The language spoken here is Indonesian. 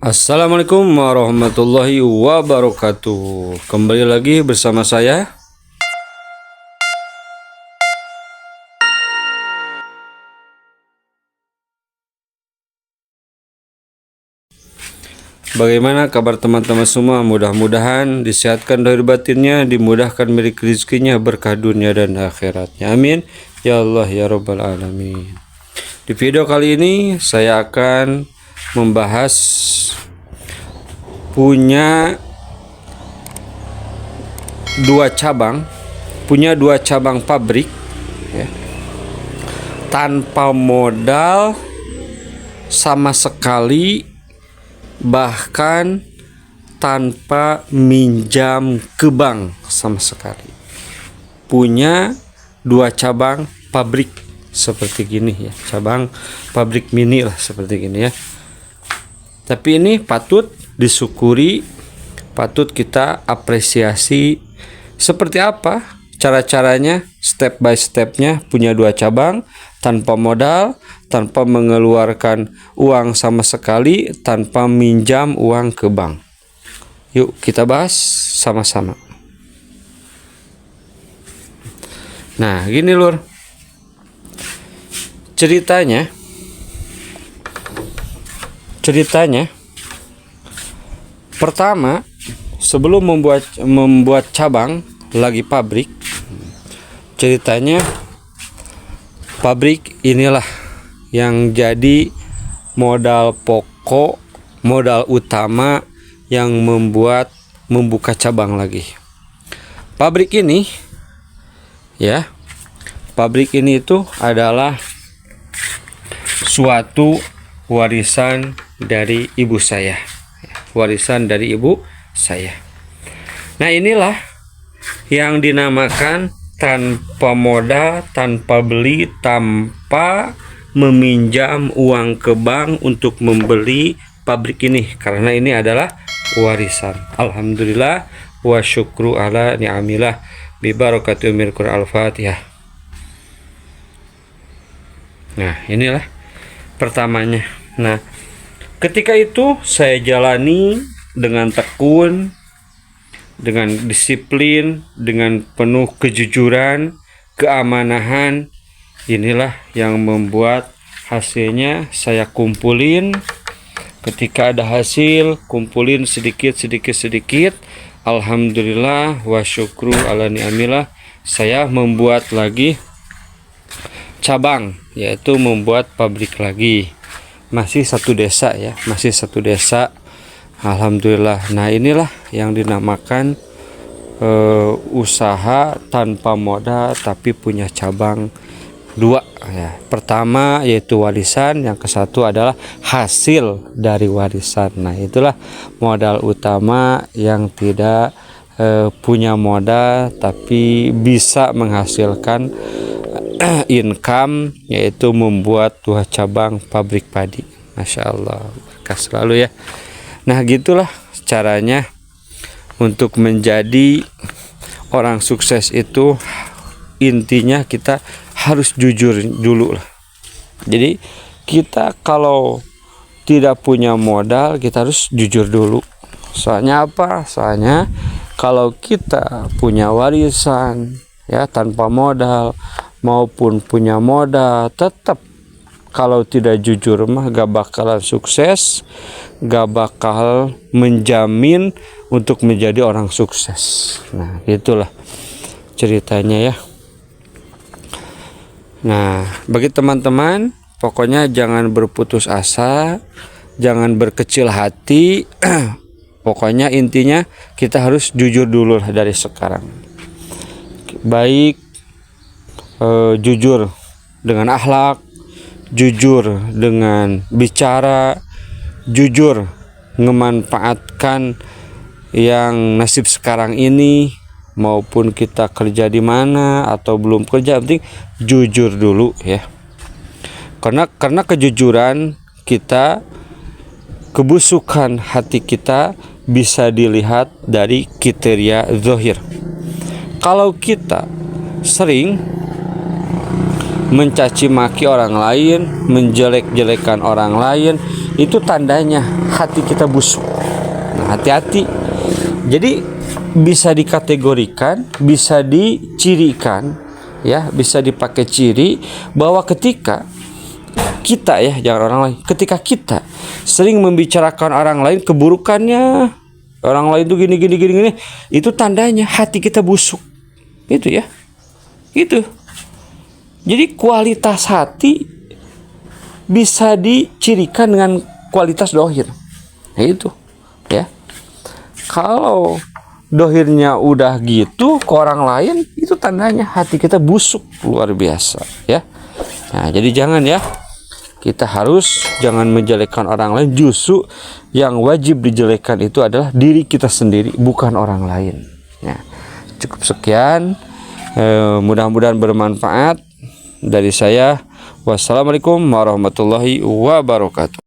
Assalamualaikum warahmatullahi wabarakatuh. Kembali lagi bersama saya. Bagaimana kabar teman-teman semua? Mudah-mudahan disehatkan lahir batinnya, dimudahkan milik rezekinya, berkah dunia dan akhiratnya. Amin. Ya Allah ya Rabbal Alamin. Di video kali ini saya akan membahas punya dua cabang pabrik ya, tanpa modal sama sekali, bahkan tanpa minjam ke bank sama sekali. Punya dua cabang pabrik seperti gini ya, cabang pabrik mini lah seperti gini ya. Tapi ini patut disyukuri, patut kita apresiasi. Seperti apa cara-caranya, step by stepnya, punya dua cabang tanpa modal, tanpa mengeluarkan uang sama sekali, tanpa minjam uang ke bank. Yuk kita bahas sama-sama. Nah gini lur, ceritanya pertama, sebelum membuat cabang lagi pabrik, ceritanya pabrik inilah yang jadi modal pokok, modal utama yang membuka cabang lagi. Pabrik ini itu adalah suatu warisan dari ibu saya. Nah inilah yang dinamakan tanpa modal, tanpa beli, tanpa meminjam uang ke bank untuk membeli pabrik ini, karena ini adalah warisan. Alhamdulillah wa syukru ala ni'amillah bi barakati umil Qur'an al-Fatihah. Nah inilah pertamanya. Nah ketika itu saya jalani dengan tekun, dengan disiplin, dengan penuh kejujuran, keamanahan. Inilah yang membuat hasilnya saya kumpulin. Ketika ada hasil, kumpulin sedikit. Alhamdulillah wa syukru ala ni'amillah, saya membuat lagi cabang, yaitu membuat pabrik lagi. Masih satu desa ya, Alhamdulillah. Nah inilah yang dinamakan usaha tanpa modal tapi punya cabang dua ya. Pertama yaitu warisan, yang kesatu adalah hasil dari warisan. Nah itulah modal utama yang tidak punya modal tapi bisa menghasilkan income, yaitu membuat dua cabang pabrik padi. Masya Allah, berkah selalu ya. Nah gitulah caranya untuk menjadi orang sukses itu. Intinya kita harus jujur dulu lah. Jadi kita kalau tidak punya modal, kita harus jujur dulu. Soalnya apa? Soalnya kalau kita punya warisan ya tanpa modal maupun punya modal, tetap kalau tidak jujur mah gak bakalan sukses, gak bakal menjamin untuk menjadi orang sukses. Nah itulah ceritanya ya. Nah bagi teman-teman, pokoknya jangan berputus asa, jangan berkecil hati. Pokoknya intinya kita harus jujur dulu lah dari sekarang. Baik jujur dengan akhlak, jujur dengan bicara, jujur memanfaatkan yang nasib sekarang ini, maupun kita kerja di mana atau belum kerja, penting jujur dulu ya. Karena kejujuran kita, kebusukan hati kita bisa dilihat dari kriteria zahir. Kalau kita sering mencaci maki orang lain, menjelek-jelekan orang lain, itu tandanya hati kita busuk. Nah, hati-hati. Jadi bisa dikategorikan, bisa dicirikan, ya, bisa dipakai ciri bahwa ketika kita, ya, jangan orang lain, ketika kita sering membicarakan orang lain keburukannya, orang lain tuh gini, itu tandanya hati kita busuk. Itu ya. Gitu. Jadi kualitas hati bisa dicirikan dengan kualitas dohir. Nah, itu ya. Kalau dohirnya udah gitu ke orang lain, itu tandanya hati kita busuk luar biasa ya. Nah, jadi jangan ya. Kita harus jangan menjelekkan orang lain. Justru yang wajib dijelekkan itu adalah diri kita sendiri, bukan orang lain. Nah, cukup sekian. Mudah-mudahan bermanfaat dari saya. Wassalamualaikum warahmatullahi wabarakatuh.